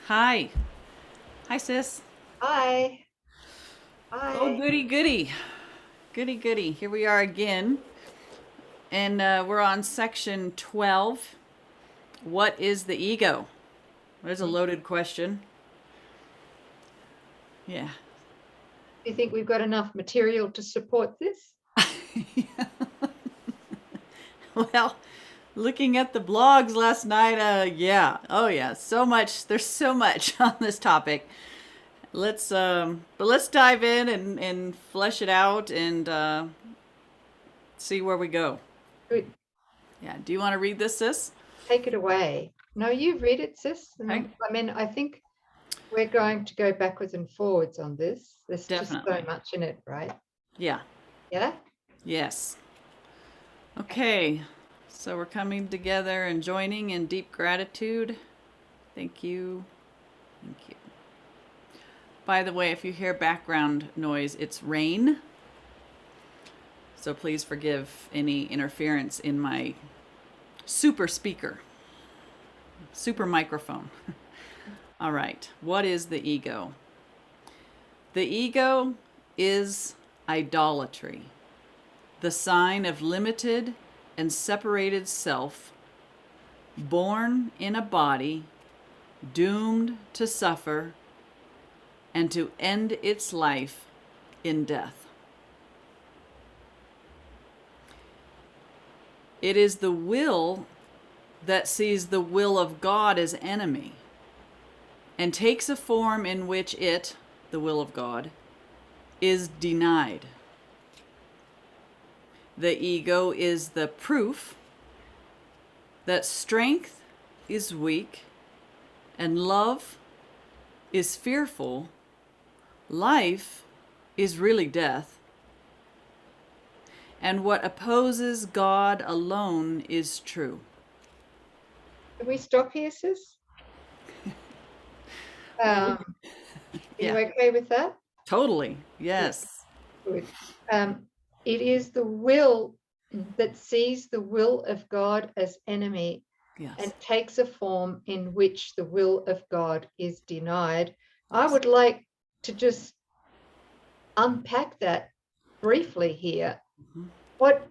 Hi. Hi, sis. Hi. Oh, Hi. goody, goody. Goody, goody. Here we are again. And we're on section 12. What is the ego? There's a Do loaded question. Yeah. you think we've got enough material to support this? Well, looking at the blogs last night, yeah. Oh, yeah. So much. There's so much on this topic. But let's dive in and flesh it out and see where we go. Good. Yeah. Do you want to read this, sis? Take it away. No, you read it, sis. Okay. I mean, I think we're going to go backwards and forwards on this. There's just so Definitely. much in it, right? Yeah. Yeah? Yes. Okay. So we're coming together and joining in deep gratitude. Thank you. Thank you. By the way, if you hear background noise, it's rain. So please forgive any interference in my super speaker, super microphone. All right. What is the ego? The ego is idolatry, the sign of limited and separated self, born in a body, doomed to suffer, and to end its life in death. It is the will that sees the will of God as enemy and takes a form in which it, the will of God, is denied. The ego is the proof that strength is weak and love is fearful, life is really death, and what opposes God alone is true. Can we stop here, sis? Well, Are you yeah, okay with that? totally. Good. Yes. Good. It is the will that sees the will of God as enemy and Yes. takes a form in which the will of God is denied. I Yes. would like to just unpack that briefly here. Mm-hmm. What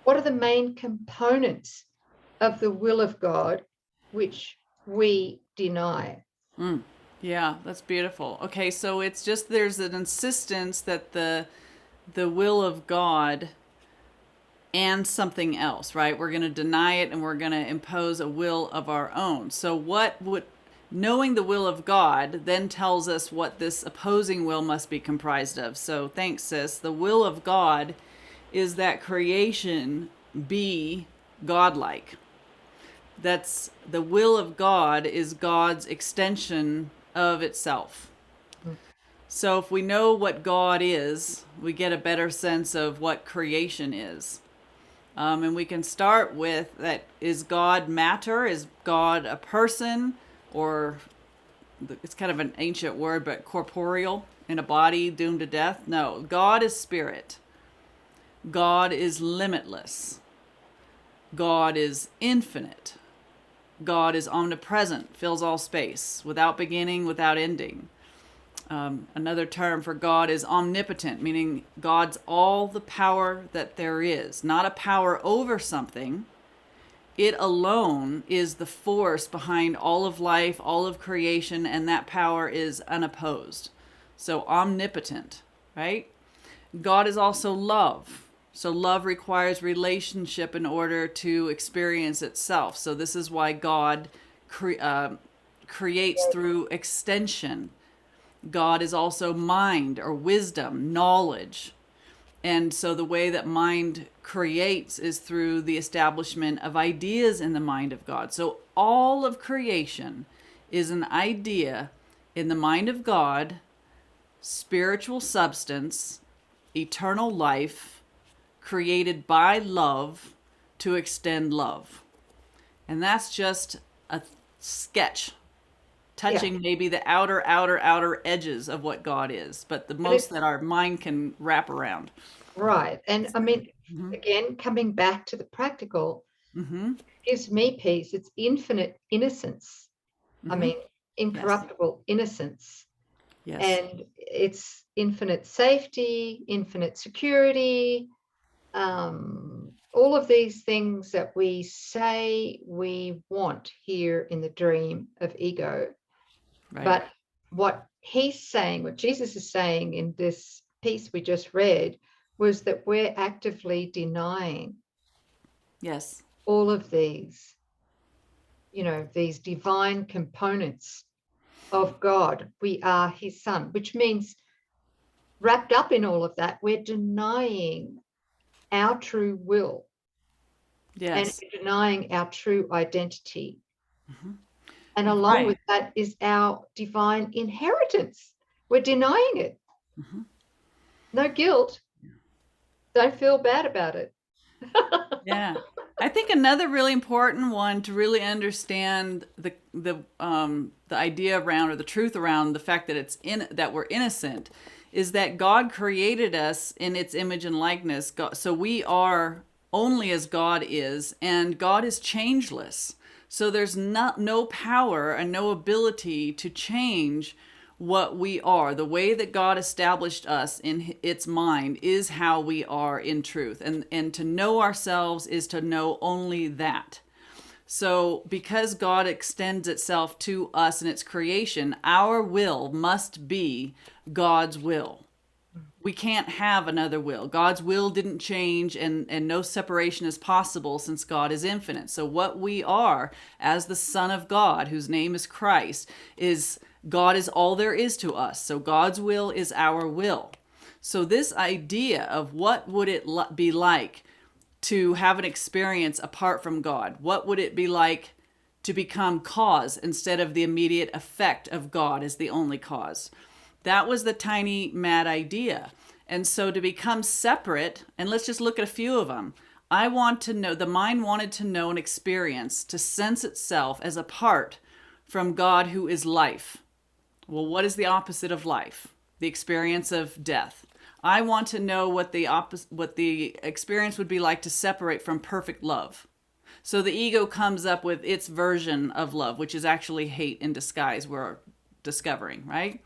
what are the main components of the will of God which we deny? Mm. Yeah, that's beautiful. Okay, so it's just there's an insistence that the will of God and something else, right? We're going to deny it and we're going to impose a will of our own. So what would knowing the will of God then tells us what this opposing will must be comprised of. So thanks, sis. The will of God is that creation be godlike. That's the will of God is God's extension of itself. So if we know what God is, we get a better sense of what creation is. And we can start with that: is God matter? Is God a person? Or it's kind of an ancient word, but corporeal in a body doomed to death? No, God is spirit. God is limitless. God is infinite. God is omnipresent, fills all space, without beginning, without ending. Another term for God is omnipotent, meaning God's all the power that there is, not a power over something. It alone is the force behind all of life, all of creation, and that power is unopposed. So omnipotent, right? God is also love. So love requires relationship in order to experience itself. So this is why God creates through extension. God is also mind or wisdom, knowledge. And so the way that mind creates is through the establishment of ideas in the mind of God. So all of creation is an idea in the mind of God, spiritual substance, eternal life, created by love to extend love. And that's just a sketch, Yeah, touching maybe the outer edges of what God is, but the but most it's that our mind can wrap around. right. And I mean, Mm-hmm. again, coming back to the practical, Mm-hmm. gives me peace. It's infinite innocence. I Mm-hmm. mean, incorruptible innocence. Yes. And it's infinite safety, infinite security, all of these things that we say we want here in the dream of ego. Right. But what he's saying, what Jesus is saying in this piece we just read, was that we're actively denying Yes. all of these, these divine components of God. We are his son, which means wrapped up in all of that, we're denying our true will. Yes. And we're denying our true identity. Mm-hmm. And along with that is our divine inheritance. We're denying it. Mm-hmm. No guilt. Don't feel bad about it. Yeah. I think another really important one to really understand the idea around, or the truth around the fact that that we're innocent, is that God created us in its image and likeness. So we are only as God is, and God is changeless. So there's no power and no ability to change what we are. The way that God established us in its mind is how we are in truth. And to know ourselves is to know only that. So because God extends itself to us in its creation, our will must be God's will. We can't have another will. God's will didn't change, and no separation is possible since God is infinite. So what we are as the Son of God, whose name is Christ, is God is all there is to us. So God's will is our will. So this idea of what would it be like to have an experience apart from God? What would it be like to become cause instead of the immediate effect of God as the only cause? That was the tiny mad idea. And so to become separate, and let's just look at a few of them. I want to know, the mind wanted to know and experience, to sense itself as apart from God who is life. Well, what is the opposite of life? The experience of death. I want to know what the experience would be like to separate from perfect love. So the ego comes up with its version of love, which is actually hate in disguise, we're discovering, right?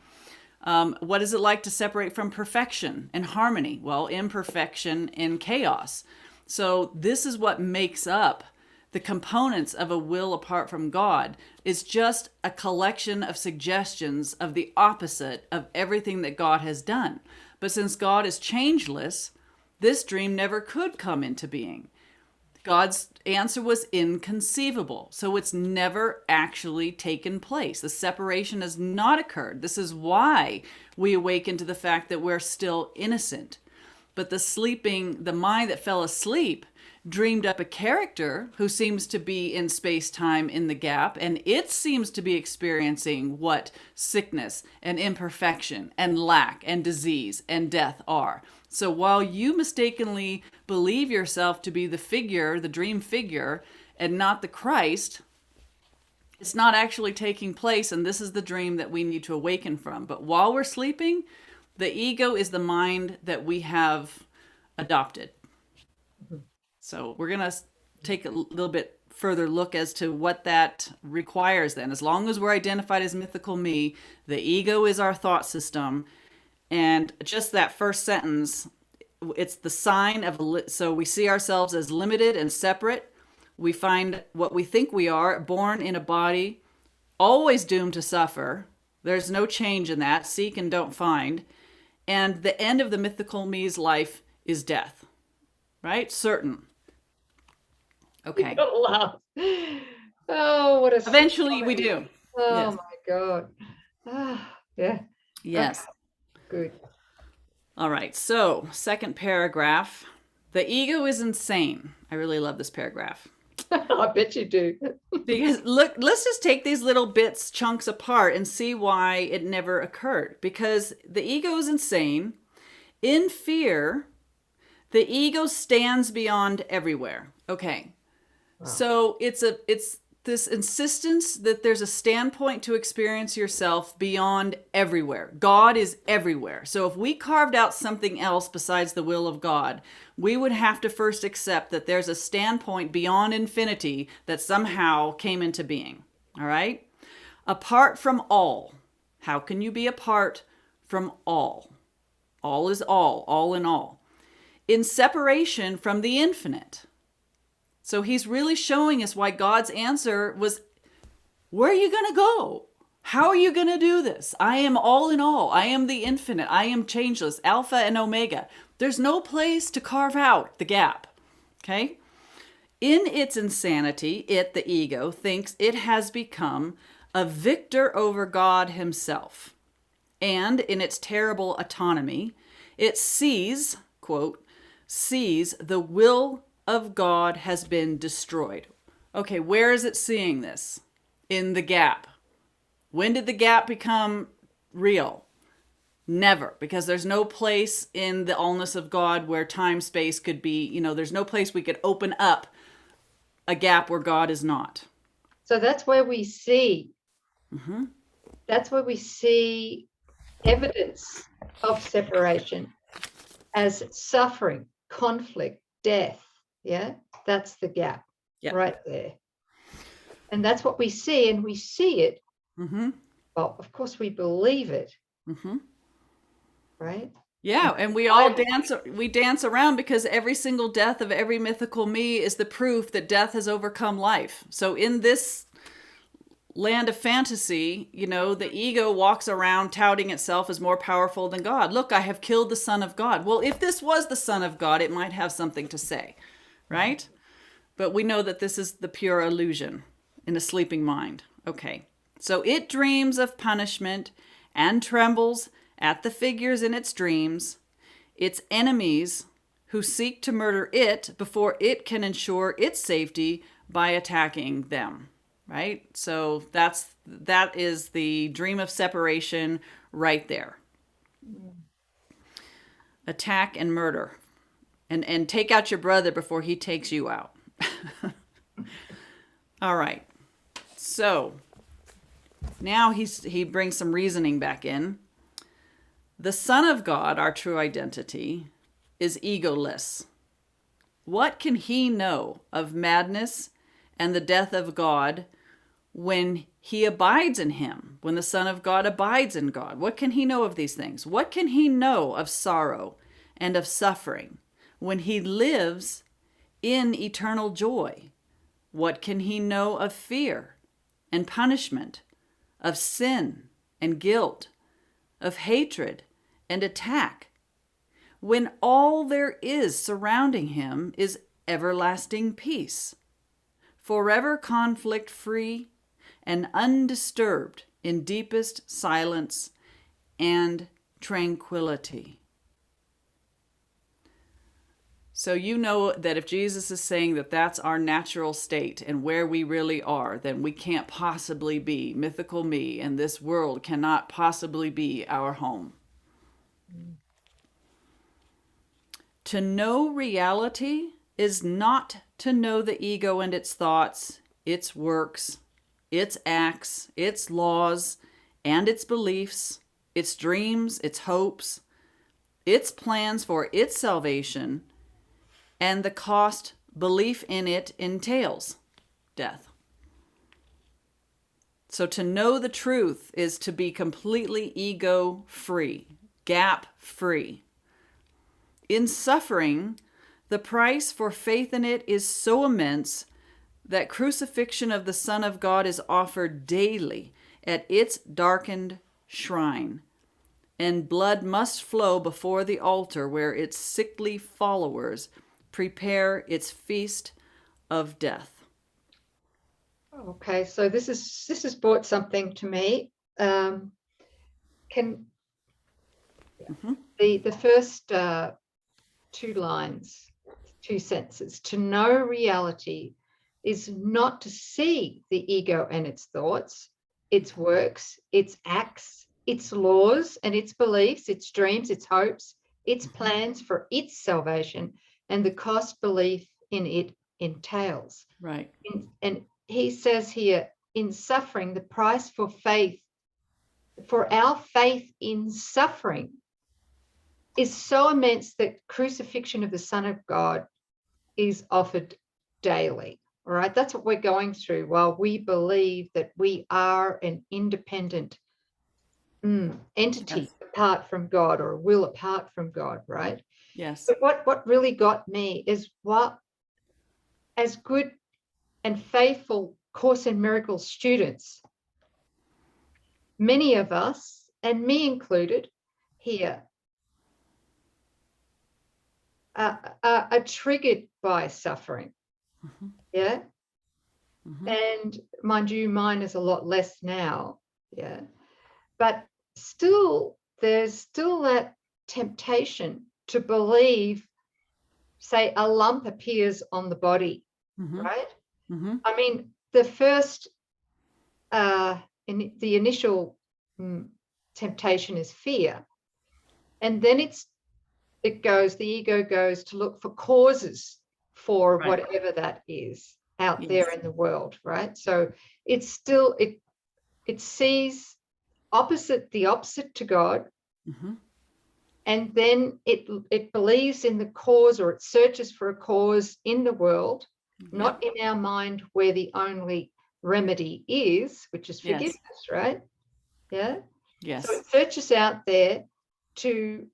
What is it like to separate from perfection and harmony? Well, imperfection and chaos. So this is what makes up the components of a will apart from God. Is just a collection of suggestions of the opposite of everything that God has done. But since God is changeless, this dream never could come into being. God's answer was inconceivable. So it's never actually taken place. The separation has not occurred. This is why we awaken to the fact that we're still innocent. But the mind that fell asleep dreamed up a character who seems to be in space-time in the gap, and it seems to be experiencing what sickness and imperfection and lack and disease and death are. So while you mistakenly believe yourself to be the figure, the dream figure, and not the Christ, it's not actually taking place, and this is the dream that we need to awaken from. But while we're sleeping, the ego is the mind that we have adopted. So we're going to take a little bit further look as to what that requires then. As long as we're identified as mythical me, the ego is our thought system. And just that first sentence, it's the sign of, so we see ourselves as limited and separate. We find what we think we are, born in a body, always doomed to suffer. There's no change in that. Seek and don't find. And the end of the mythical me's life is death, right? Certain. Okay. You gotta laugh. Oh, what a Eventually we do. Oh Yes. my God. Yeah. Yes. Okay. Good. All right. So, second paragraph. The ego is insane. I really love this paragraph. I bet you do. Because look, let's just take these little bits, chunks apart and see why it never occurred. Because the ego is insane. In fear, the ego stands beyond everywhere. Okay. Wow. So it's this insistence that there's a standpoint to experience yourself beyond everywhere. God is everywhere. So if we carved out something else besides the will of God, we would have to first accept that there's a standpoint beyond infinity that somehow came into being. All right? apart from all. How can you be apart from all? All is all in all. In separation from the infinite. So he's really showing us why God's answer was, where are you going to go? How are you going to do this? I am all in all. I am the infinite. I am changeless, Alpha and Omega. There's no place to carve out the gap. Okay? In its insanity, it, the ego, thinks it has become a victor over God himself. And in its terrible autonomy, it sees, quote, sees the will of God has been destroyed. Okay, where is it seeing this? In the gap. When did the gap become real? Never, because there's no place in the allness of God where time, space could be, there's no place we could open up a gap where God is not. So that's where we see, that's where we see evidence of separation as suffering, conflict, death. Yeah, that's the gap right there. And that's what we see, and we see it. Well, of course, we believe it. Right? Yeah, and we all dance around because every single death of every mythical me is the proof that death has overcome life. So in this land of fantasy, the ego walks around touting itself as more powerful than God. Look, I have killed the Son of God. Well, if this was the Son of God, it might have something to say, right? But we know that this is the pure illusion in a sleeping mind. Okay, so it dreams of punishment and trembles at the figures in its dreams, its enemies who seek to murder it before it can ensure its safety by attacking them, right? So that is the dream of separation right there. Attack and murder. And take out your brother before he takes you out. All right. So now he brings some reasoning back in. The Son of God, our true identity, is egoless. What can he know of madness and the death of God when he abides in him, when the Son of God abides in God? What can he know of these things? What can he know of sorrow and of suffering when he lives in eternal joy? What can he know of fear and punishment, of sin and guilt, of hatred and attack, when all there is surrounding him is everlasting peace, forever conflict free and undisturbed in deepest silence and tranquility? So you know that if Jesus is saying that that's our natural state and where we really are, then we can't possibly be mythical me, and this world cannot possibly be our home. To know reality is not to know the ego and its thoughts, its works, its acts, its laws, and its beliefs, its dreams, its hopes, its plans for its salvation, and the cost belief in it entails: death. So to know the truth is to be completely ego-free, gap-free. In suffering, the price for faith in it is so immense that crucifixion of the Son of God is offered daily at its darkened shrine, and blood must flow before the altar where its sickly followers prepare its feast of death. Okay, so this has brought something to me. The first two lines, two sentences: to know reality is not to see the ego and its thoughts, its works, its acts, its laws and its beliefs, its dreams, its hopes, its plans for its salvation, and the cost belief in it entails. Right. And he says here, in suffering, the price for faith, for our faith in suffering, is so immense that crucifixion of the Son of God is offered daily, All right, that's what we're going through while we believe that we are an independent entity Yes. apart from God, or a will apart from God, right? Yes. But what really got me is, what, as good and faithful Course in Miracles students, many of us, and me included here, are triggered by suffering. Mhm. Yeah. Mhm. And mind you, mine is a lot less now. Yeah. But still, there's still that temptation to believe, say, a lump appears on the body, Mhm. right? Mhm. I mean, the first, in the initial temptation is fear. And then the ego goes to look for causes for Right. whatever that is out there Yes. in the world, right? So it's still, it sees the opposite to God, Mhm. and then it believes in the cause, or it searches for a cause in the world, Yep. not in our mind, where the only remedy is, which is Yes. forgiveness, right? Yeah. So Yes. it searches out there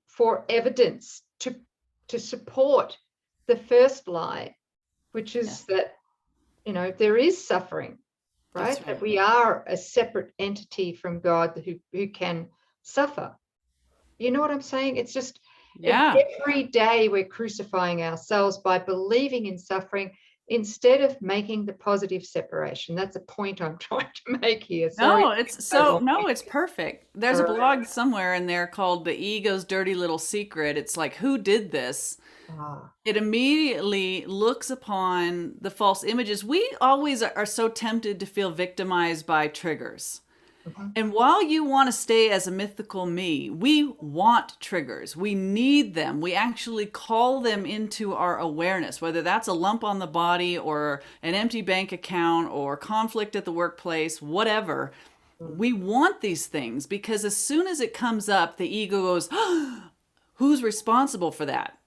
for evidence to support the first lie, which is Yes. that, there is suffering, That's right? right. That we are a separate entity from God who can suffer. You know what I'm saying? It's just, Yeah. every day we're crucifying ourselves by believing in suffering instead of making the positive separation. That's a point I'm trying to make here. Sorry. No, it's perfect. There's All a right. blog somewhere in there called The Ego's Dirty Little Secret. It's like, who did this? Ah, It immediately looks upon the false images. We always are so tempted to feel victimized by triggers. mhm. And while you want to stay as a mythical me, we want triggers. We need them. We actually call them into our awareness, whether that's a lump on the body or an empty bank account or conflict at the workplace, whatever. Mm. We want these things because as soon as it comes up, the ego goes, who's responsible for that?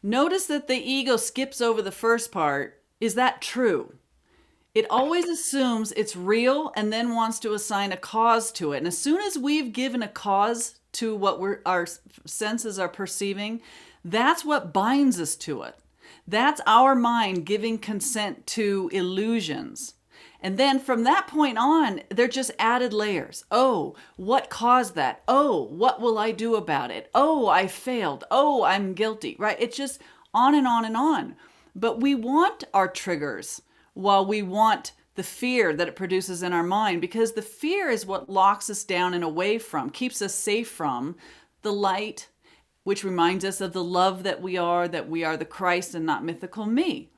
Notice that the ego skips over the first part. Is that true? It always assumes it's real and then wants to assign a cause to it. And as soon as we've given a cause to what our senses are perceiving, that's what binds us to it. That's our mind giving consent to illusions. And then from that point on, they're just added layers. Oh, what caused that? Oh, what will I do about it? Oh, I failed. Oh, I'm guilty, right? It's just on and on and on. But we want our triggers while we want the fear that it produces in our mind, because the fear is what locks us down and away from, keeps us safe from the light, which reminds us of the love that we are the Christ and not mythical me.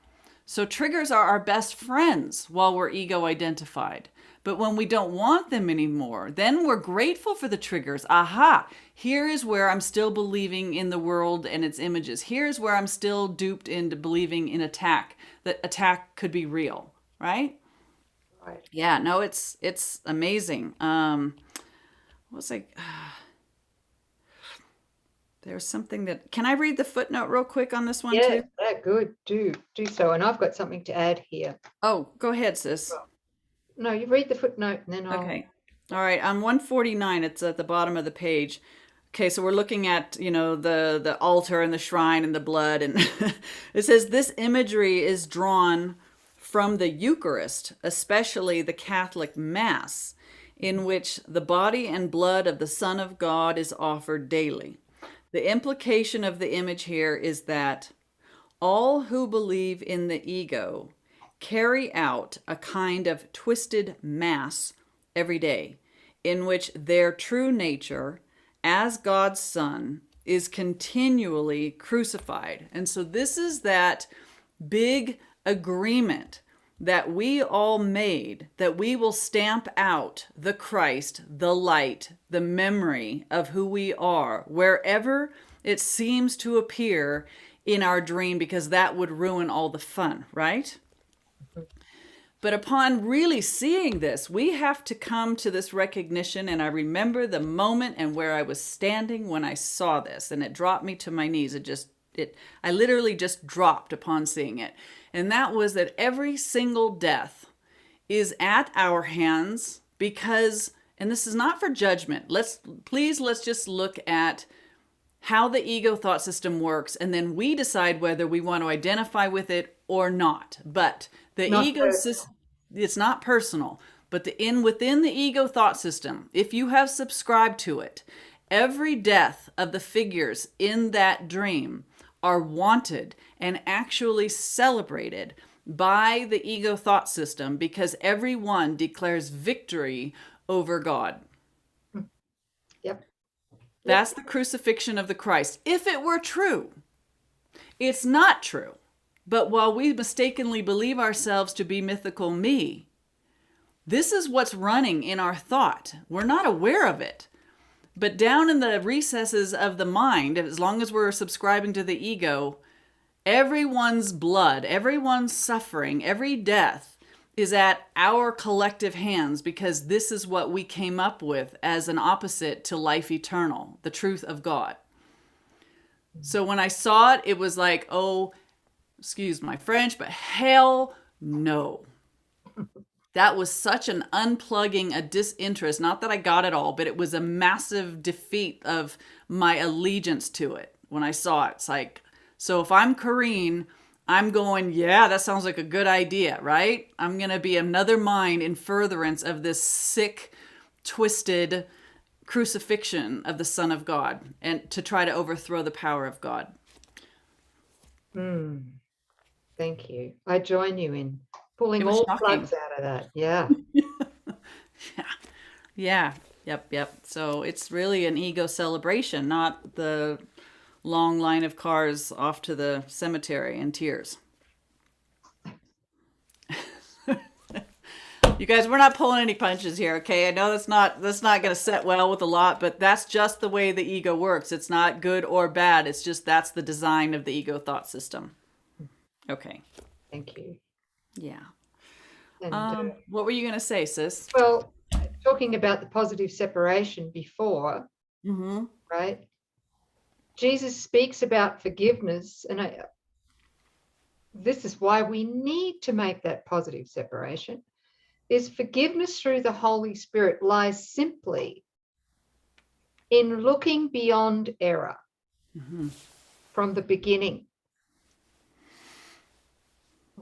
So triggers are our best friends while we're ego identified. But when we don't want them anymore, then we're grateful for the triggers. Aha, here is where I'm still believing in the world and its images. Here's where I'm still duped into believing in attack, that attack could be real, right? Right. Yeah, no, it's amazing. What was like there's something that, can I read the footnote real quick on this one Yeah, too? yeah, good. Do so. And I've got something to add here. Oh, go ahead, sis. No, you read the footnote and then I'll. Okay. All right. On 149, it's at the bottom of the page. Okay, so we're looking at, the altar and the shrine and the blood, and it says this imagery is drawn from the Eucharist, especially the Catholic Mass, in which the body and blood of the Son of God is offered daily. The implication of the image here is that all who believe in the ego carry out a kind of twisted mass every day, in which their true nature as God's Son is continually crucified. And so this is that big agreement that we all made, that we will stamp out the Christ, the light, the memory of who we are, wherever it seems to appear in our dream, because that would ruin all the fun, right? But upon really seeing this, we have to come to this recognition. And I remember the moment and where I was standing when I saw this, and it dropped me to my knees. I literally just dropped upon seeing it. And that was that every single death is at our hands because, and this is not for judgment. Let's just look at how the ego thought system works, and then we decide whether we want to identify with it or not. But the ego system, it's not personal, but within the ego thought system, if you have subscribed to it, every death of the figures in that dream are wanted and actually celebrated by the ego thought system because everyone declares victory over God. Yep. That's the crucifixion of the Christ. If it were true, it's not true. But while we mistakenly believe ourselves to be mythical me, this is what's running in our thought. We're not aware of it. But down in the recesses of the mind, as long as we're subscribing to the ego, everyone's blood, everyone's suffering, every death is at our collective hands because this is what we came up with as an opposite to life eternal, the truth of God. So when I saw it, it was like, oh, excuse my French, but hell no. That was such an unplugging, a disinterest. Not that I got it all, but it was a massive defeat of my allegiance to it when I saw it. It's like, so if I'm Coreen, I'm going, yeah, that sounds like a good idea, right? I'm going to be another mind in furtherance of this sick, twisted crucifixion of the Son of God and to try to overthrow the power of God. Thank you. I join you in pulling all plugs out of that. Yeah. Yeah. Yep. So it's really an ego celebration, not the long line of cars off to the cemetery in tears. You guys, we're not pulling any punches here, okay? I know that's not going to set well with a lot, but that's just the way the ego works. It's not good or bad. It's just that's the design of the ego thought system. Okay. Thank you. Yeah. And, what were you going to say, sis? Well, talking about the positive separation before, right? Jesus speaks about forgiveness, and this is why we need to make that positive separation. Is forgiveness through the Holy Spirit lies simply in looking beyond error from the beginning.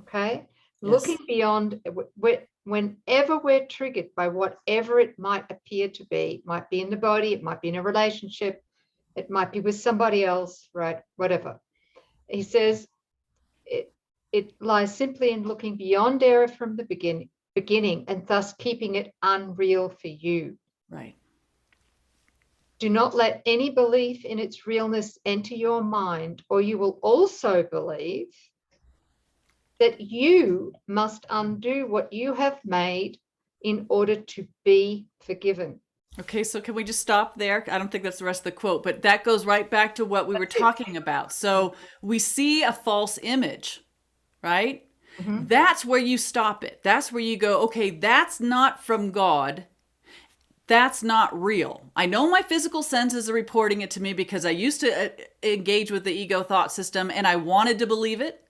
Okay? Yes. Looking beyond, whenever we're triggered by whatever it might appear to be, it might be in the body, it might be in a relationship, it might be with somebody else, right? Whatever. He says it lies simply in looking beyond error from the beginning and thus keeping it unreal for you. Right. Do not let any belief in its realness enter your mind, or you will also believe that you must undo what you have made in order to be forgiven. Okay, so can we just stop there? I don't think that's the rest of the quote, but that goes right back to what we were talking about. So we see a false image, right? That's where you stop it. That's where you go, okay, that's not from God. That's not real. I know my physical senses are reporting it to me because I used to engage with the ego thought system and I wanted to believe it.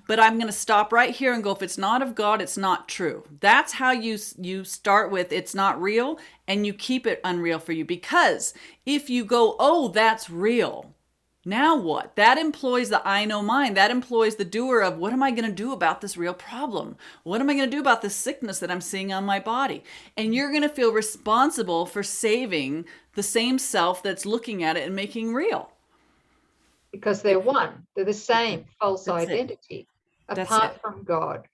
But I'm going to stop right here and go, if it's not of God, it's not true. That's how you start with it's not real, and you keep it unreal for you. Because if you go, oh, that's real, now what? That employs the I know mind. That employs the doer of what am I going to do about this real problem? What am I going to do about this sickness that I'm seeing on my body? And you're going to feel responsible for saving the same self that's looking at it and making real. Because they're one. They're the same false identity apart from God,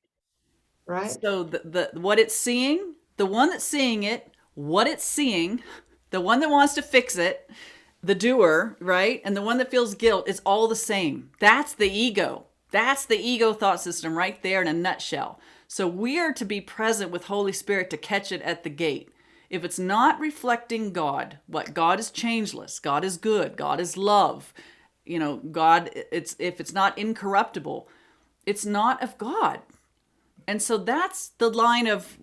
right? So the what it's seeing, the one that's seeing it, what it's seeing, the one that wants to fix it, the doer, right? And the one that feels guilt is all the same. That's the ego. That's the ego thought system right there in a nutshell. So we are to be present with Holy Spirit to catch it at the gate. If it's not reflecting God, what God is changeless, God is good, God is love, you know, God, if it's not incorruptible, it's not of God. And so that's the line of,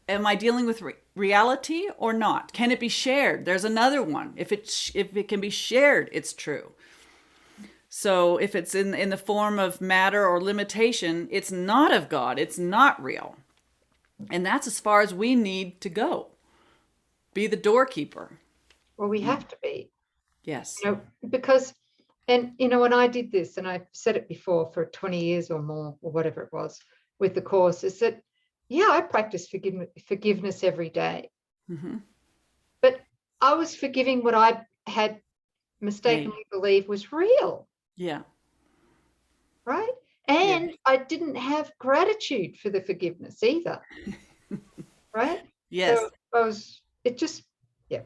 am I dealing with reality or not? Can it be shared? There's another one. If it can be shared, it's true. So if it's in the form of matter or limitation, it's not of God. It's not real. And that's as far as we need to go. Be the doorkeeper. Well, we have to be, Yes. you know, because, and, you know, when I did this, and I've said it before for 20 years or more, or whatever it was with the course, is that, yeah, I practice forgiveness every day. Mm-hmm. But I was forgiving what I had mistakenly believed was real. Yeah. Right. And I didn't have gratitude for the forgiveness either. Right. Yes. So it just, yeah.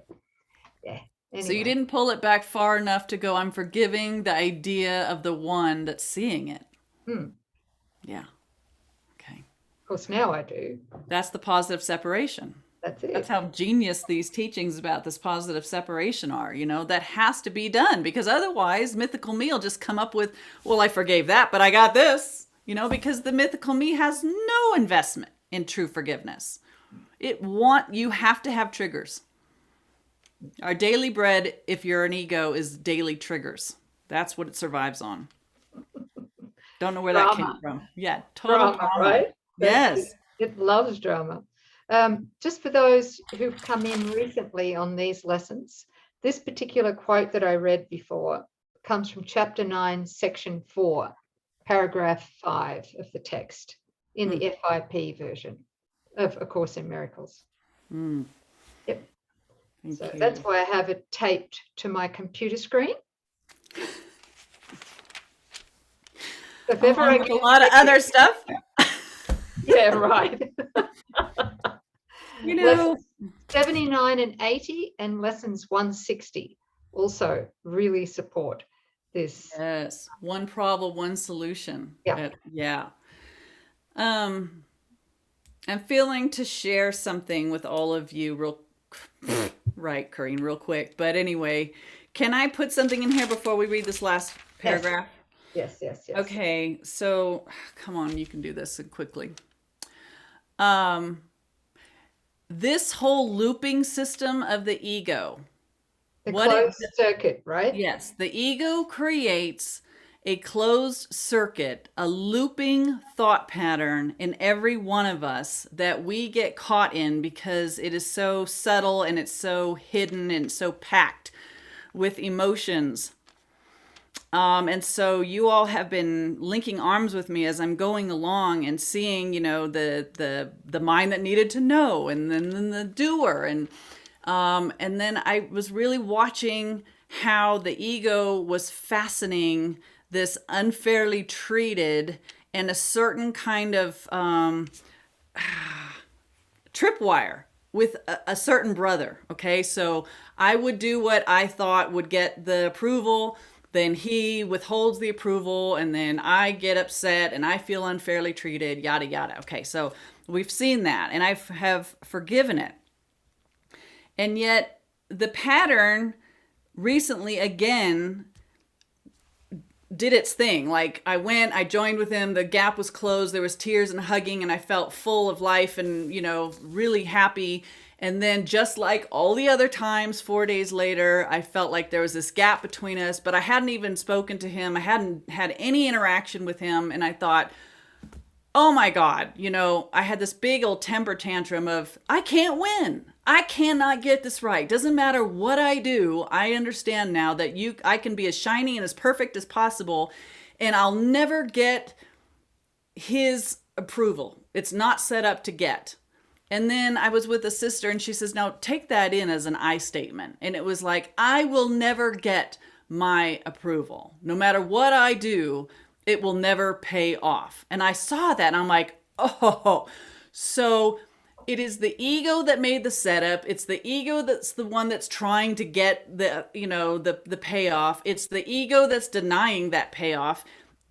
Anyway. So you didn't pull it back far enough to go, I'm forgiving the idea of the one that's seeing it. Yeah. Okay. Of course, now I do. That's the positive separation. That's it. That's how genius these teachings about this positive separation are. You know, that has to be done, because otherwise mythical me will just come up with, well, I forgave that, but I got this, you know, because the mythical me has no investment in true forgiveness. You have to have triggers. Our daily bread, if you're an ego, is daily triggers. That's what it survives on. Don't know where that came from. Yeah, total drama. Right? Yes. It loves drama. Just for those who've come in recently on these lessons, this particular quote that I read before comes from chapter 9, section 4, paragraph 5 of the text in the FIP version of A Course in Miracles. Yep. So that's why I have it taped to my computer screen. If ever I get a lot of other stuff. Yeah, right. You know, lessons 79 and 80 and lessons 160 also really support this. Yes, one problem, one solution. Yeah. Yeah. I'm feeling to share something with all of you right, Coreen, real quick. But anyway, can I put something in here before we read this last paragraph? Yes. Okay, so come on, you can do this quickly. This whole looping system of the ego. The closed circuit, right? Yes, the ego creates a closed circuit, a looping thought pattern in every one of us that we get caught in because it is so subtle and it's so hidden and so packed with emotions. And so you all have been linking arms with me as I'm going along and seeing, you know, the mind that needed to know, and then the doer, and then I was really watching how the ego was fastening this unfairly treated and a certain kind of tripwire with a certain brother. Okay, so I would do what I thought would get the approval. Then he withholds the approval, and then I get upset and I feel unfairly treated, yada, yada. Okay, so we've seen that, and I have forgiven it. And yet the pattern recently again did its thing. Like I joined with him, the gap was closed, there was tears and hugging, and I felt full of life and, you know, really happy. And then just like all the other times, 4 days later, I felt like there was this gap between us, but I hadn't even spoken to him. I hadn't had any interaction with him. And I thought, oh my God, you know, I had this big old temper tantrum of, I can't win. I cannot get this right. Doesn't matter what I do. I understand now that I can be as shiny and as perfect as possible, and I'll never get his approval. It's not set up to get. And then I was with a sister and she says, now take that in as an I statement. And it was like, I will never get my approval. No matter what I do, it will never pay off. And I saw that and I'm like, oh, so it is the ego that made the setup. It's the ego that's the one that's trying to get the, you know, the payoff. It's the ego that's denying that payoff.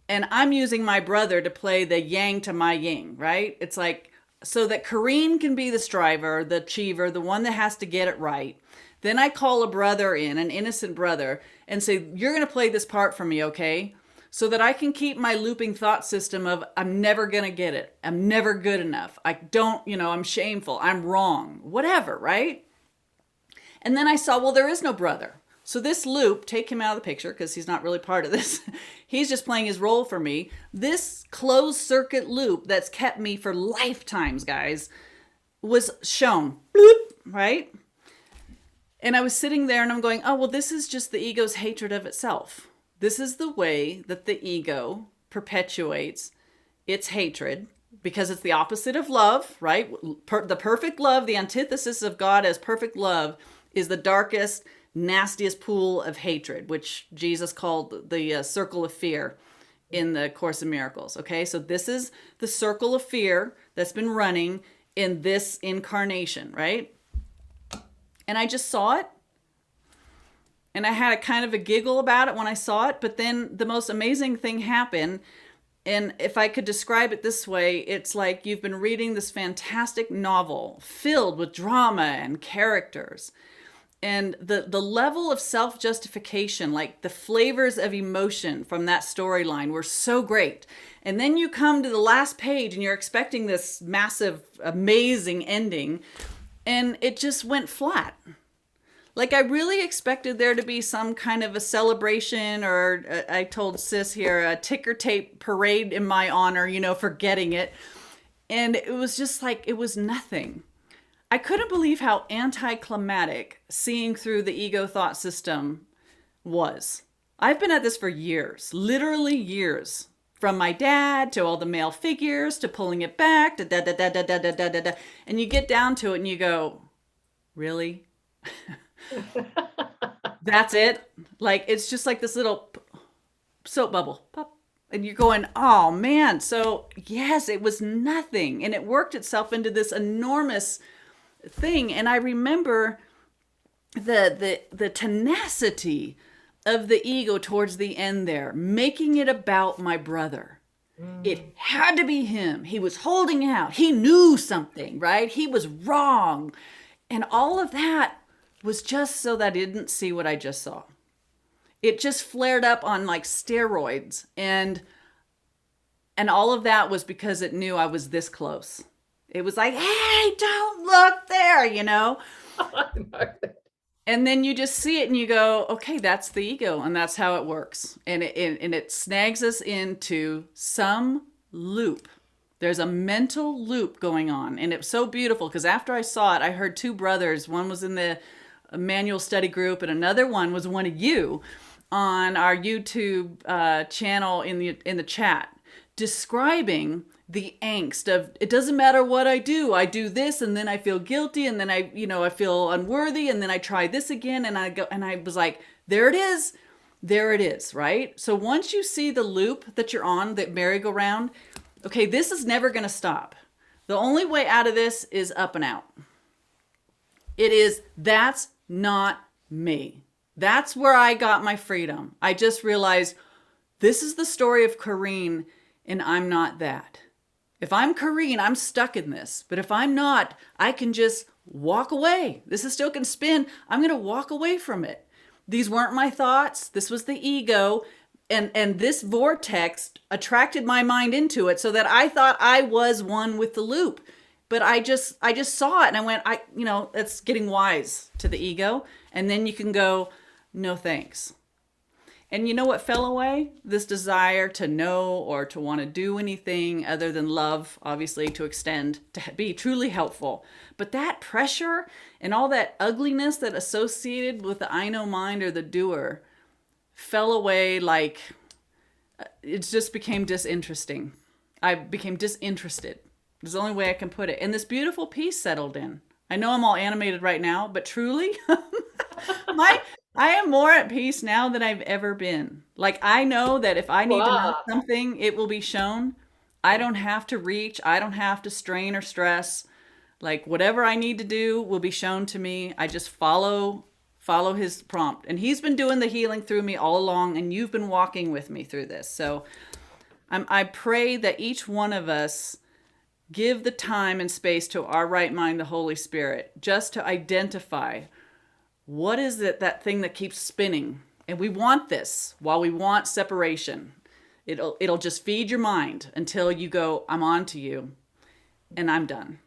And I'm using my brother to play the yang to my yin, right? It's like, so that Coreen can be the striver, the achiever, the one that has to get it right. Then I call a brother in, an innocent brother, and say, you're going to play this part for me, okay? So that I can keep my looping thought system of, I'm never going to get it. I'm never good enough. I don't, you know, I'm shameful. I'm wrong. Whatever, right? And then I saw, well, there is no brother. So this loop, take him out of the picture because he's not really part of this. He's just playing his role for me. This closed circuit loop that's kept me for lifetimes, guys, was shown, bloop, right? And I was sitting there and I'm going, oh, well, this is just the ego's hatred of itself. This is the way that the ego perpetuates its hatred, because it's the opposite of love, right? The perfect love, the antithesis of God as perfect love, is the darkest, nastiest pool of hatred, which Jesus called the circle of fear in the Course in Miracles. Okay, so this is the circle of fear that's been running in this incarnation, right? And I just saw it, and I had a kind of a giggle about it when I saw it, but then the most amazing thing happened. And if I could describe it this way, it's like you've been reading this fantastic novel filled with drama and characters. And the level of self-justification, like the flavors of emotion from that storyline were so great. And then you come to the last page and you're expecting this massive, amazing ending, and it just went flat. Like, I really expected there to be some kind of a celebration, or I told Sis here, a ticker tape parade in my honor, for getting it. And it was just like, it was nothing. I couldn't believe how anticlimactic seeing through the ego thought system was. I've been at this for years, literally years. From my dad to all the male figures to pulling it back, da da da da da da da da da. And you get down to it and you go, really? That's it? Like, it's just like this little soap bubble, pop. And you're going, oh man. So yes, it was nothing. And it worked itself into this enormous thing. And I remember the tenacity of the ego towards the end there, making it about my brother. It had to be him. He was holding out. He knew something, right? He was wrong. And all of that was just so that I didn't see what I just saw. It just flared up on like steroids. And all of that was because it knew I was this close. It was like, hey, don't look there, And then you just see it and you go, okay, that's the ego, and that's how it works. And it snags us into some loop. There's a mental loop going on. And it's so beautiful because after I saw it, I heard two brothers. One was in the manual study group and another one was one of you on our YouTube channel in the chat, describing the angst of, it doesn't matter what I do this and then I feel guilty and then I feel unworthy and then I try this again and I was like, there it is, right? So once you see the loop that you're on, that merry-go-round, okay, this is never going to stop. The only way out of this is up and out. That's not me. That's where I got my freedom. I just realized this is the story of Coreen and I'm not that. If I'm Coreen, I'm stuck in this. But if I'm not, I can just walk away. This is still can spin. I'm going to walk away from it. These weren't my thoughts. This was the ego. And this vortex attracted my mind into it so that I thought I was one with the loop. But I just saw it and I went, it's getting wise to the ego. And then you can go, no thanks. And you know what fell away? This desire to know or to want to do anything other than love, obviously, to extend, to be truly helpful. But that pressure and all that ugliness that associated with the I know mind or the doer fell away. Like, it just became disinteresting. I became disinterested. It's the only way I can put it. And this beautiful peace settled in. I know I'm all animated right now, but truly, I am more at peace now than I've ever been. Like, I know that if I need to know something, it will be shown. I don't have to reach. I don't have to strain or stress. Like, whatever I need to do will be shown to me. I just follow his prompt. And he's been doing the healing through me all along, and you've been walking with me through this. So I pray that each one of us give the time and space to our right mind, the Holy Spirit, just to identify what is it, that thing that keeps spinning. And we want this while we want separation. It'll just feed your mind until you go, I'm on to you and I'm done.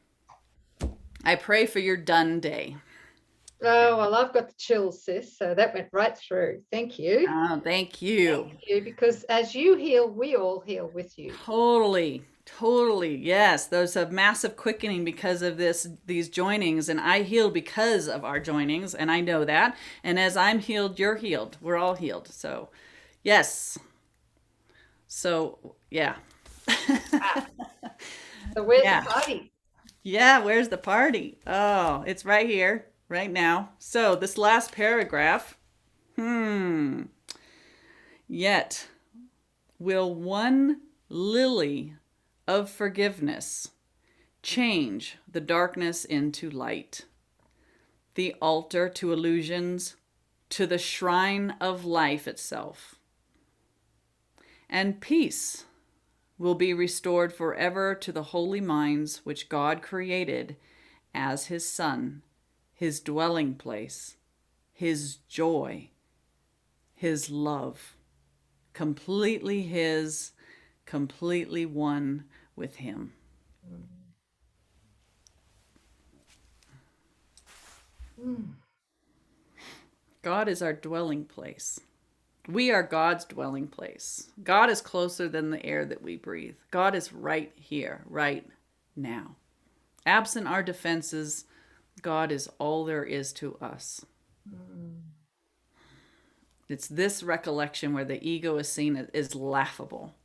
I pray for your done day. Oh, well, I've got the chills, sis. So that went right through. Thank you. Oh, thank you. Thank you, because as you heal, we all heal with you. Totally. Totally. Yes. There's a massive quickening because of these joinings, and I heal because of our joinings, and I know that. And as I'm healed, you're healed. We're all healed. So, yes. So, yeah. So where's Yeah. the party? Yeah, where's the party? Oh, it's right here, right now. So, this last paragraph. Yet will one lily of forgiveness change the darkness into light, the altar to illusions, to the shrine of life itself. And peace will be restored forever to the holy minds which God created as his Son, his dwelling place, his joy, his love, completely his, completely one with him. God is our dwelling place. We are God's dwelling place. God is closer than the air that we breathe. God is right here, right now. Absent our defenses, God is all there is to us. It's this recollection where the ego is seen as laughable.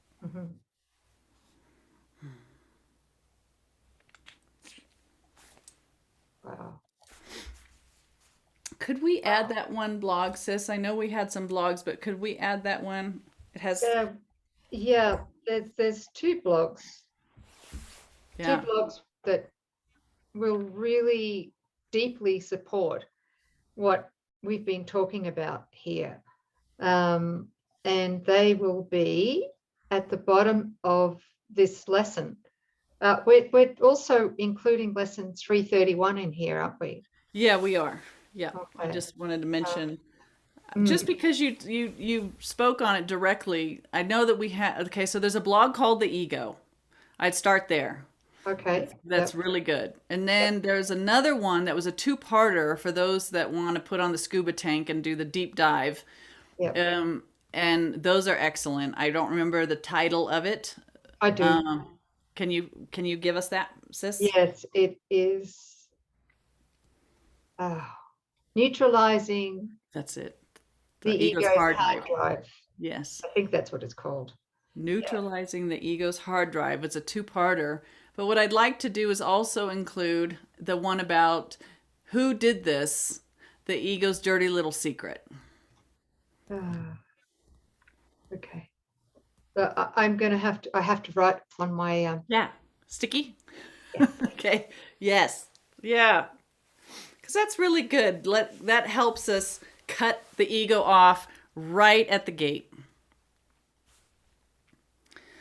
Wow. Could we add that one blog, sis? I know we had some blogs, but could we add that one? It has, Yeah, there's two blogs yeah. that will really deeply support what we've been talking about here. And they will be at the bottom of this lesson. We're also including lesson 331 in here, aren't we? Yeah, we are. Yeah. I Okay. just wanted to mention, Mm, just because you spoke on it directly, I know that we had, okay, so there's a blog called The Ego. I'd start there. okay. That's Yep. really good. And then there's another one that was a two-parter for those that want to put on the scuba tank and do the deep dive. Yep. And those are excellent. I don't remember the title of it. I do. Can you give us that, sis? Yes, it is neutralizing That's it. the The ego's ego's hard hard drive. drive. Yes. I think that's what it's called. Neutralizing the ego's hard drive. It's a two-parter. But what I'd like to do is also include the one about who did this, the ego's dirty little secret. Okay. I'm going to have to, I have to write on my, Yeah. Sticky? yeah. Okay. Yes. Yeah. Because that's really good. That helps us cut the ego off right at the gate.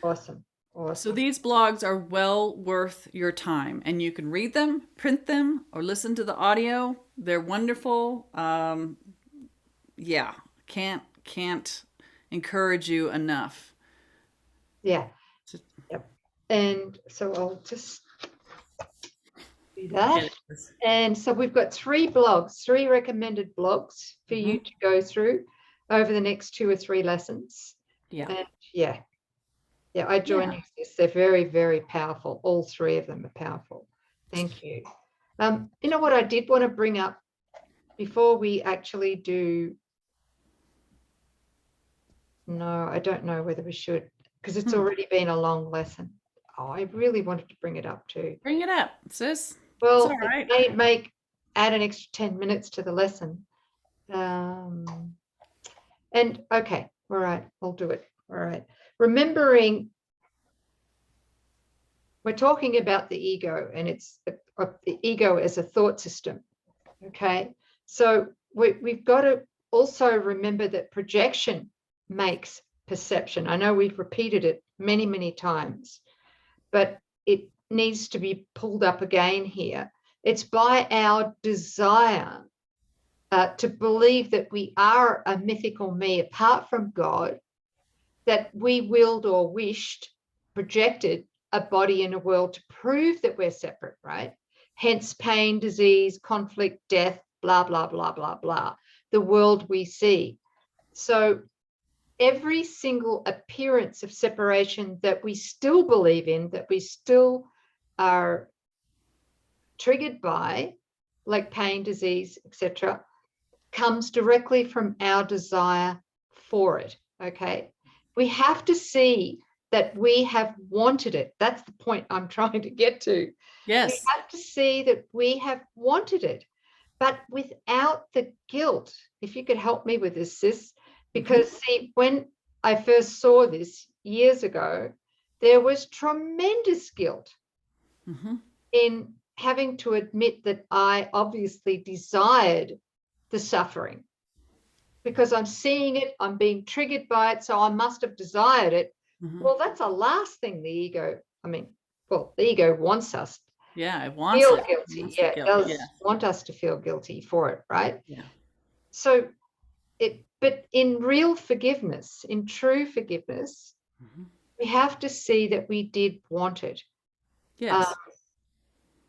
Awesome. So Awesome. these blogs are well worth your time, and you can read them, print them, or listen to the audio. They're wonderful. Yeah, can't encourage you enough. Yeah. Yep. And so I'll just do that. And so we've got three recommended blogs for you to go through over the next 2 or 3 lessons. Yeah. And yeah, I join you. They're very, very powerful. All 3 of them are powerful. Thank you. You know what I did want to bring up before we actually do? No, I don't know whether we should, because it's already been a long lesson. Oh, I really wanted to bring it up too. Bring it up, sis. Well, it's all right. it may add an extra 10 minutes to the lesson. And okay, all right, I'll do it. All right. Remembering, we're talking about the ego, and it's the ego as a thought system. Okay. So we've got to also remember that projection makes perception. I know we've repeated it many, many times, but it needs to be pulled up again here. It's by our desire to believe that we are a mythical me apart from God, that we willed or wished, projected a body in a world to prove that we're separate, right? Hence pain, disease, conflict, death, blah, blah, blah, blah, blah, the world we see. So every single appearance of separation that we still believe in, that we still are triggered by, like pain, disease, etc., comes directly from our desire for it. Okay, we have to see that we have wanted it. That's the point I'm trying to get to. Yes. We have to see that we have wanted it, but without the guilt. If you could help me with this, sis, because see, when I first saw this years ago, there was tremendous guilt in having to admit that I obviously desired the suffering, because I'm seeing it, I'm being triggered by it, so I must have desired it. Well, that's the last thing the ego, the ego wants us Yeah, it to wants feel it. guilty. Wants Yeah, the it guilt. does Yeah. want us to feel guilty for it, right? Yeah. So but in real forgiveness, in true forgiveness, we have to see that we did want it. Yes.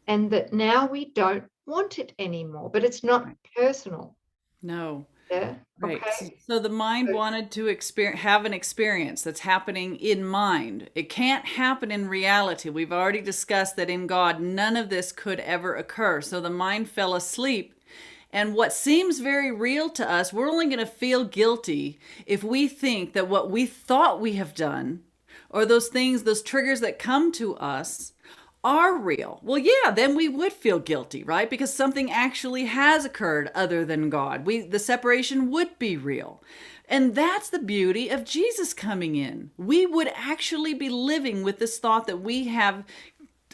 And that now we don't want it anymore, but it's not personal. No. Yeah. Right. Okay. So the mind wanted to have an experience that's happening in mind. It can't happen in reality. We've already discussed that in God, none of this could ever occur. So the mind fell asleep. And what seems very real to us, we're only going to feel guilty if we think that what we thought we have done, or those things, those triggers that come to us, are real. Well, yeah, then we would feel guilty, right? Because something actually has occurred other than God. The separation would be real. And that's the beauty of Jesus coming in. We would actually be living with this thought that we have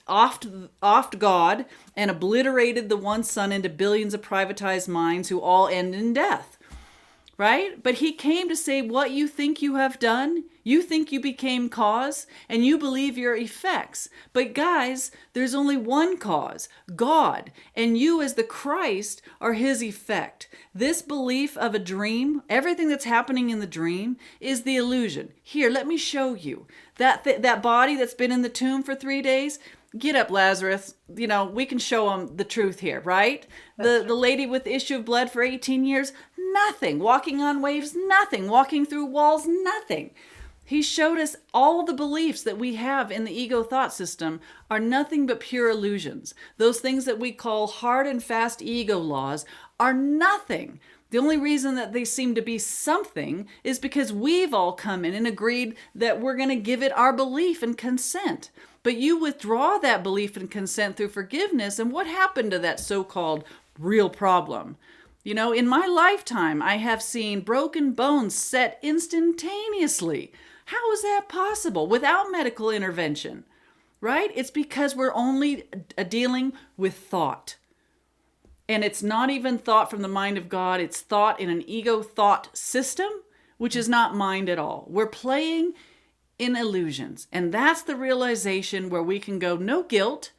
offed God and obliterated the one Son into billions of privatized minds who all end in death. Right? But he came to say, what you think you have done, you think you became cause, and you believe your effects. But guys, there's only one cause, God, and you as the Christ are his effect. This belief of a dream, everything that's happening in the dream, is the illusion. Here, let me show you. That body that's been in the tomb for 3 days, get up, Lazarus. We can show them the truth here, right? The lady with the issue of blood for 18 years, nothing. Walking on waves, nothing. Walking through walls, nothing. He showed us all the beliefs that we have in the ego thought system are nothing but pure illusions. Those things that we call hard and fast ego laws are nothing. The only reason that they seem to be something is because we've all come in and agreed that we're going to give it our belief and consent. But you withdraw that belief and consent through forgiveness, and what happened to that so-called real problem? In my lifetime, I have seen broken bones set instantaneously. How is that possible without medical intervention? Right? It's because we're only dealing with thought. And it's not even thought from the mind of God. It's thought in an ego thought system, which is not mind at all. We're playing in illusions. And that's the realization where we can go, no guilt,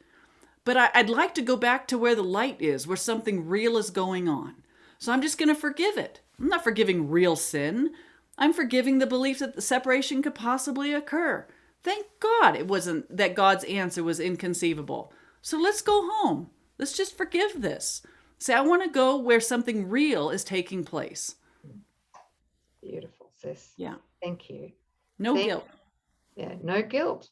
but I'd like to go back to where the light is, where something real is going on. So I'm just going to forgive it. I'm not forgiving real sin. I'm forgiving the belief that the separation could possibly occur. Thank God it wasn't that God's answer was inconceivable. So let's go home. Let's just forgive this. Say, I want to go where something real is taking place. Beautiful, sis. Yeah. Thank you. No guilt. Yeah, no guilt.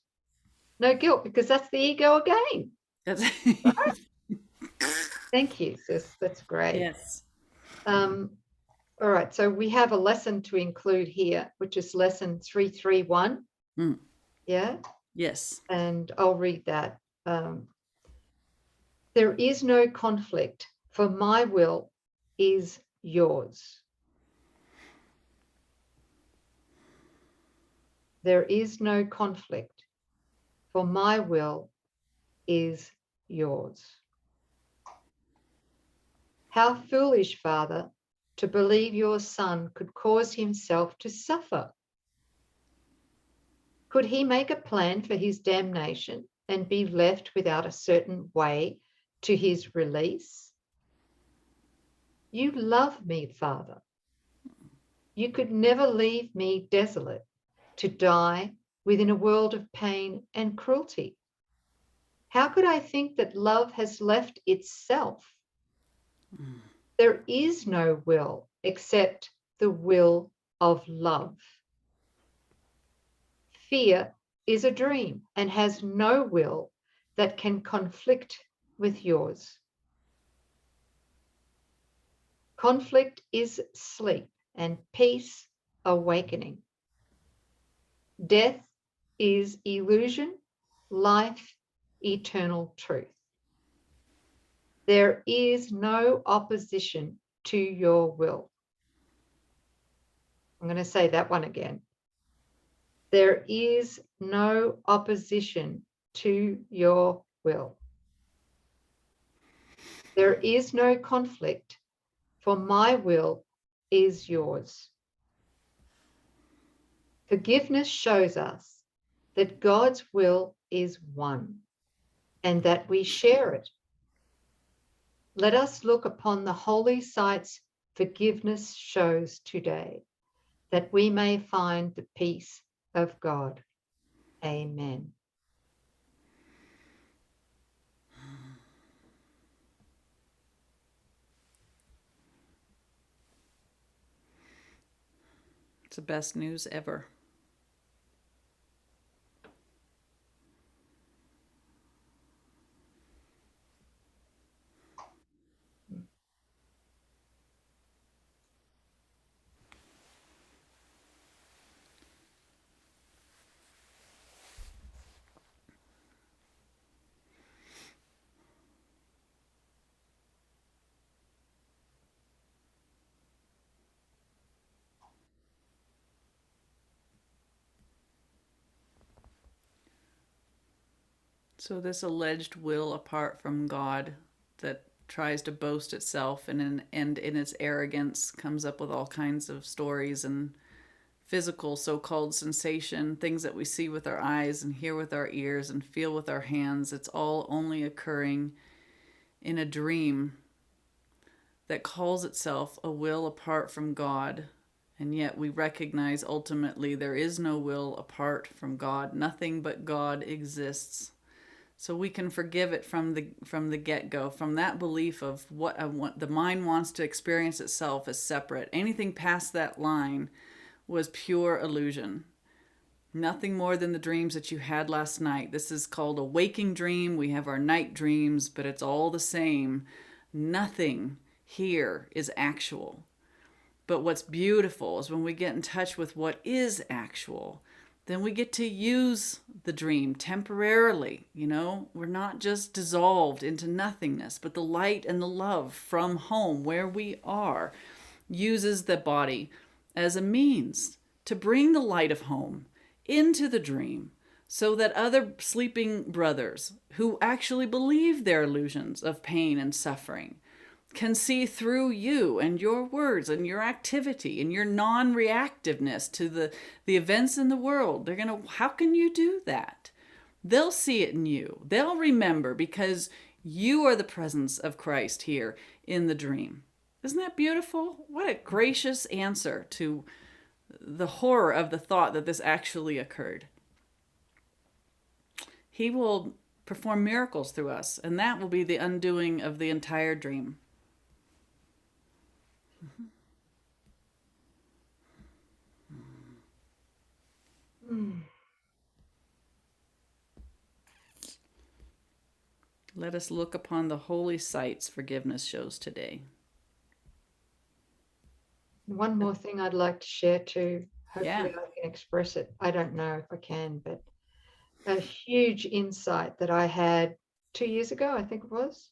No guilt, because that's the ego again. That's right? Thank you, sis. That's great. Yes. All right. So we have a lesson to include here, which is lesson 331. Yeah. Yes. And I'll read that. There is no conflict, for my will is yours. There is no conflict, for my will is yours. How foolish, Father, to believe your Son could cause himself to suffer. Could he make a plan for his damnation and be left without a certain way to his release? You love me, Father. You could never leave me desolate to die within a world of pain and cruelty. How could I think that love has left itself? There is no will except the will of love. Fear is a dream and has no will that can conflict with yours. Conflict is sleep and peace awakening. Death is illusion, life eternal truth. There is no opposition to your will. I'm going to say that one again. There is no opposition to your will. There is no conflict, for my will is yours. Forgiveness shows us that God's will is one and that we share it. Let us look upon the holy sights forgiveness shows today, that we may find the peace of God. Amen. It's the best news ever. So this alleged will apart from God that tries to boast itself and in its arrogance comes up with all kinds of stories and physical so-called sensation, things that we see with our eyes and hear with our ears and feel with our hands. It's all only occurring in a dream that calls itself a will apart from God. And yet we recognize ultimately there is no will apart from God. Nothing but God exists. So we can forgive it from the get-go, from that belief of what the mind wants to experience itself as separate. Anything past that line was pure illusion. Nothing more than the dreams that you had last night. This is called a waking dream. We have our night dreams, but it's all the same. Nothing here is actual. But what's beautiful is when we get in touch with what is actual, then we get to use the dream temporarily. We're not just dissolved into nothingness, but the light and the love from home where we are uses the body as a means to bring the light of home into the dream, so that other sleeping brothers who actually believe their illusions of pain and suffering can see through you and your words and your activity and your non-reactiveness to the events in the world. They're going to, how can you do that? They'll see it in you. They'll remember because you are the presence of Christ here in the dream. Isn't that beautiful? What a gracious answer to the horror of the thought that this actually occurred. He will perform miracles through us, and that will be the undoing of the entire dream. Let us look upon the holy sights forgiveness shows today. One more thing I'd like to share too. Hopefully Yeah. I can express it. I don't know if I can, but a huge insight that I had 2 years ago, I think it was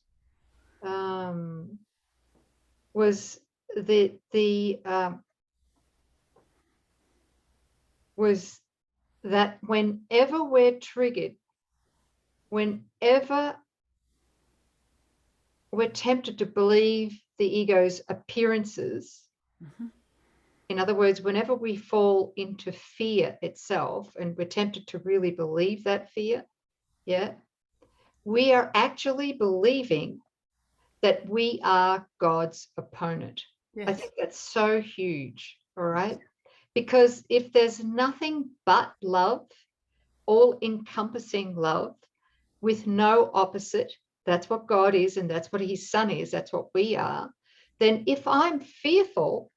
was that whenever we're triggered, whenever we're tempted to believe the ego's appearances, in other words, whenever we fall into fear itself and we're tempted to really believe that fear, we are actually believing that we are God's opponent. Yes. I think that's so huge, all right? Because if there's nothing but love, all-encompassing love, with no opposite, that's what God is and that's what his son is, that's what we are, then if I'm fearful,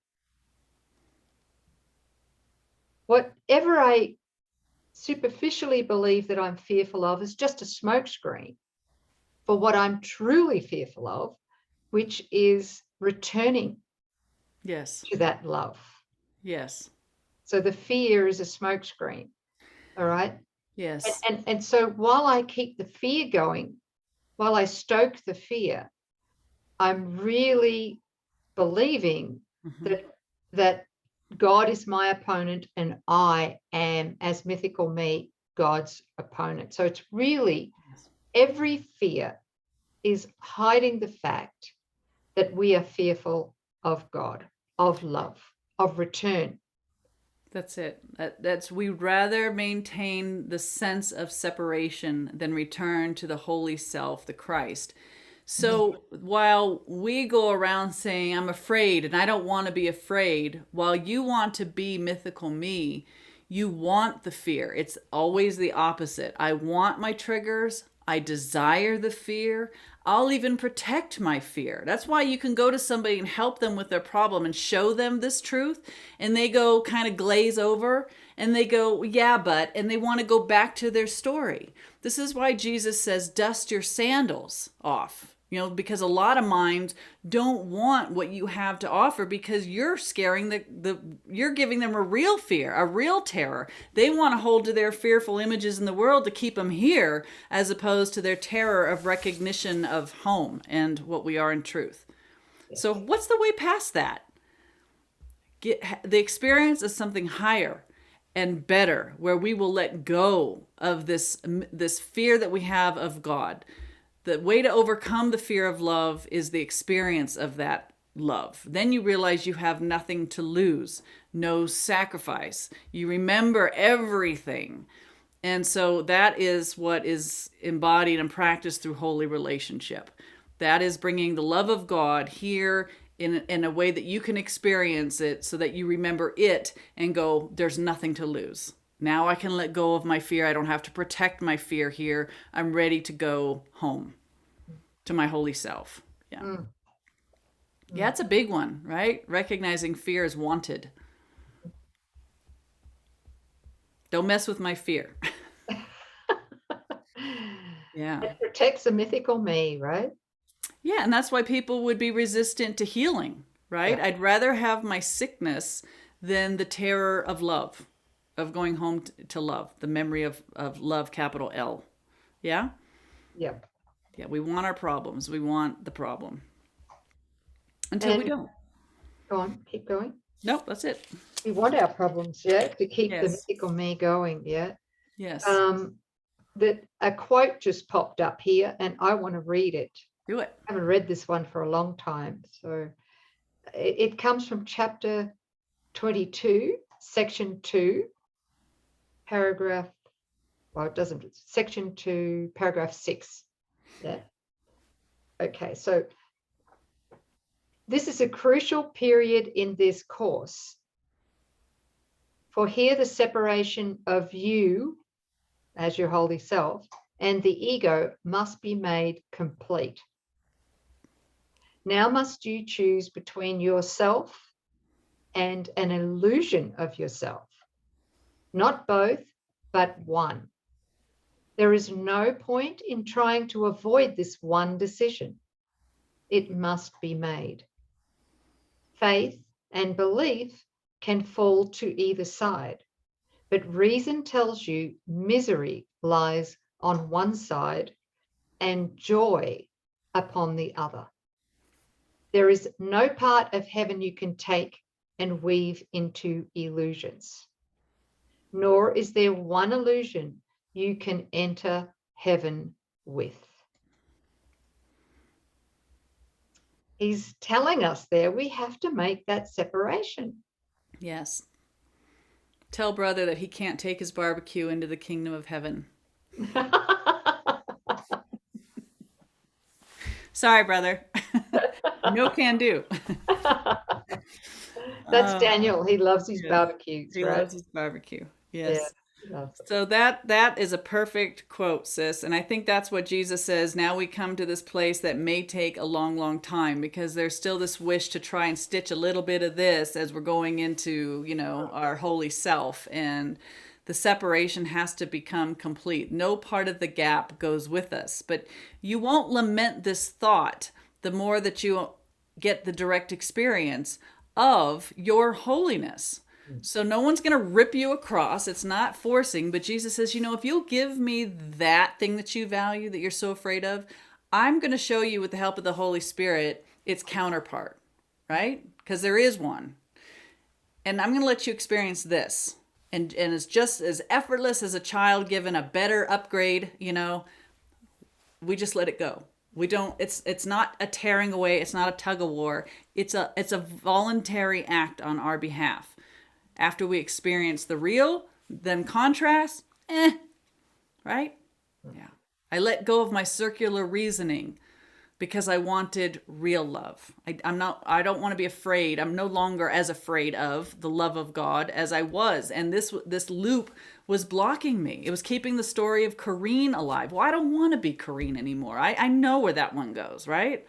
whatever I superficially believe that I'm fearful of is just a smokescreen for what I'm truly fearful of, which is returning Yes. to that love. Yes. So the fear is a smokescreen. All right. Yes. And so while I keep the fear going, while I stoke the fear, I'm really believing that God is my opponent and I am, as mythical me, God's opponent. So it's really every fear is hiding the fact that we are fearful of God, of love, of return. That's it. That's we'd rather maintain the sense of separation than return to the holy self, the Christ. So while we go around saying, I'm afraid and I don't want to be afraid, while you want to be mythical me, you want the fear. It's always the opposite. I want my triggers. I desire the fear. I'll even protect my fear. That's why you can go to somebody and help them with their problem and show them this truth. And they go kind of glaze over and they go, yeah, but, and they want to go back to their story. This is why Jesus says, dust your sandals off. You know, because a lot of minds don't want what you have to offer because you're scaring you're giving them a real fear, a real terror. They want to hold to their fearful images in the world to keep them here, as opposed to their terror of recognition of home and what we are in truth. So what's the way past that? The experience is something higher and better, where we will let go of this fear that we have of God. The way to overcome the fear of love is the experience of that love. Then you realize you have nothing to lose, no sacrifice. You remember everything. And so that is what is embodied and practiced through holy relationship. That is bringing the love of God here in a way that you can experience it so that you remember it and go, there's nothing to lose. Now I can let go of my fear. I don't have to protect my fear here. I'm ready to go home to my holy self. Yeah. Yeah, it's a big one, right? Recognizing fear is wanted. Don't mess with my fear. Yeah. It protects the mythical me, right? Yeah, and that's why people would be resistant to healing, right? Yeah. I'd rather have my sickness than the terror of love, of going home to love, the memory of love, capital L. Yeah? Yeah. Yeah, we want our problems. We want the problem. Until we don't. Go on, keep going. Nope, that's it. We want our problems, yeah, to keep the Yes. mythical me going, yeah. Yes. That a quote just popped up here and I want to read it. Do it. I haven't read this one for a long time. So it comes from chapter 22, section 2, paragraph, well, it doesn't, section 2, paragraph 6. Yeah. Okay, so this is a crucial period in this course. For here the separation of you as your holy self and the ego must be made complete. Now must you choose between yourself and an illusion of yourself, not both, but one. There is no point in trying to avoid this one decision. It must be made. Faith and belief can fall to either side, but reason tells you misery lies on one side and joy upon the other. There is no part of heaven you can take and weave into illusions, nor is there one illusion you can enter heaven with. He's telling us there we have to make that separation. Yes. Tell brother that he can't take his barbecue into the kingdom of heaven. Sorry, brother. No can do. That's Daniel. He loves his barbecues, He right? loves his barbecue. Yes. Lovely. So that is a perfect quote, sis. And I think that's what Jesus says. Now we come to this place that may take a long, long time, because there's still this wish to try and stitch a little bit of this as we're going into, our holy self. And the separation has to become complete. No part of the gap goes with us. But you won't lament this thought the more that you get the direct experience of your holiness. So no one's going to rip you across. It's not forcing, but Jesus says, if you'll give me that thing that you value, that you're so afraid of, I'm going to show you with the help of the Holy Spirit, its counterpart, right? Because there is one. And I'm going to let you experience this. And it's just as effortless as a child given a better upgrade, we just let it go. We don't, it's not a tearing away. It's not a tug of war. It's a voluntary act on our behalf. After we experience the real, then contrast, right? Yeah. I let go of my circular reasoning because I wanted real love. I don't want to be afraid. I'm no longer as afraid of the love of God as I was. And this loop was blocking me. It was keeping the story of Coreen alive. Well, I don't want to be Coreen anymore. I know where that one goes, right?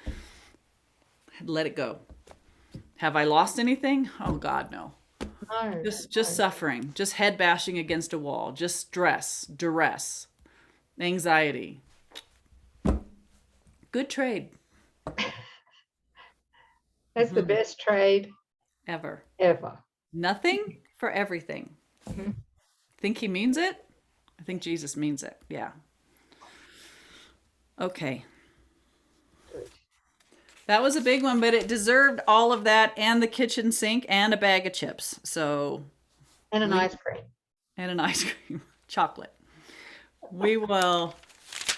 Let it go. Have I lost anything? Oh God, no. No, Just suffering, just head bashing against a wall, just stress, duress, anxiety. Good trade. that's the best trade Ever. Nothing for everything. Think he means it? I think Jesus means it. Yeah. Okay. Good. That was a big one, but it deserved all of that and the kitchen sink and a bag of chips. So, And an ice cream. and an ice cream, chocolate. We will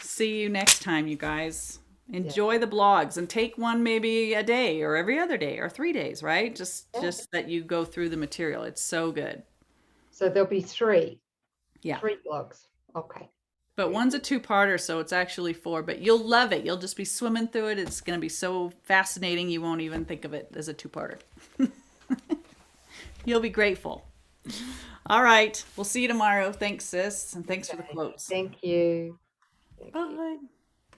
see you next time, you guys. Enjoy the blogs and take one maybe a day or every other day or 3 days, right? Just that you go through the material. It's so good. So there'll be 3. Yeah. 3 blogs. Okay. But one's a 2-parter, so it's actually 4. But you'll love it. You'll just be swimming through it. It's going to be so fascinating, you won't even think of it as a 2-parter. You'll be grateful. All right. We'll see you tomorrow. Thanks, sis. And thanks for the quotes. Thank you. Bye.